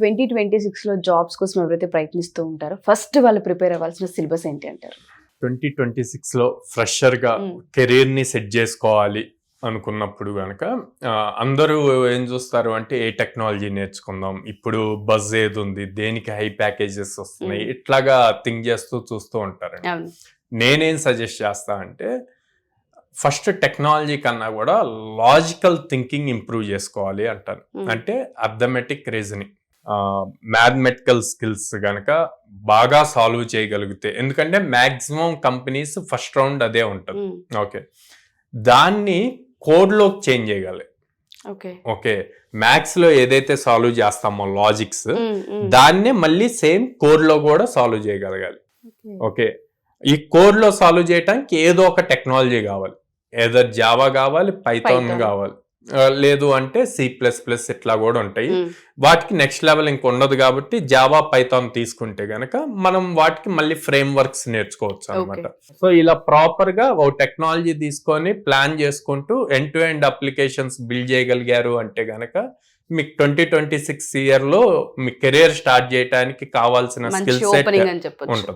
2026లో jobs కోసం ఎవరైతే ప్రయత్నిస్తూ ఉంటారో ఫస్ట్ వాళ్ళు ప్రిపేర్ అవ్వాల్సిన సిలబస్ ఏంటి అంటారు? 2026లో ఫ్రెషర్గా కెరీర్ని సెట్ చేసుకోవాలి అనుకున్నప్పుడు కనుక అందరూ ఏం చూస్తారు అంటే ఏ టెక్నాలజీ నేర్చుకుందాం, ఇప్పుడు బజ్ ఏది ఉంది, దేనికి హై ప్యాకేజెస్ వస్తున్నాయి, ఇట్లాగా థింక్ చేస్తూ చూస్తూ ఉంటారు. నేనేం సజెస్ట్ చేస్తా అంటే ఫస్ట్ టెక్నాలజీ కన్నా కూడా లాజికల్ థింకింగ్ ఇంప్రూవ్ చేసుకోవాలి అంటాను. అంటే అర్థమెటిక్ రీజనింగ్, మ్యాథమెటికల్ స్కిల్స్ గనక బాగా సాల్వ్ చేయగలిగితే, ఎందుకంటే మ్యాక్సిమం కంపెనీస్ ఫస్ట్ రౌండ్ అదే ఉంటుంది. ఓకే, దాన్ని కోడ్లోకి చేంజ్ చేయగలి. ఓకే, మ్యాథ్స్ లో ఏదైతే సాల్వ్ చేస్తామో లాజిక్స్, దాన్నే మళ్ళీ సేమ్ కోడ్ లో కూడా సాల్వ్ చేయగలగాలి. ఓకే, ఈ కోడ్ లో సాల్వ్ చేయడానికి ఏదో ఒక టెక్నాలజీ కావాలి, ఏదో జావా కావాలి, పైథాన్ కావాలి, లేదు అంటే C++ ఇట్లా కూడా ఉంటాయి. వాటికి నెక్స్ట్ లెవెల్ ఇంక ఉండదు కాబట్టి జావా పైథాన్ తీసుకుంటే గనక మనం వాటికి మళ్ళీ ఫ్రేమ్ వర్క్స్ నేర్చుకోవచ్చు అనమాట. సో ఇలా ప్రాపర్ గా ఒక టెక్నాలజీ తీసుకొని ప్లాన్ చేసుకుంటూ end to end applications build చేయగలిగారు అంటే గనక మీకు 2026 ఇయర్ లో మీ కెరీర్ స్టార్ట్ చేయడానికి కావాల్సిన స్కిల్ సెట్ ఉంటుంది.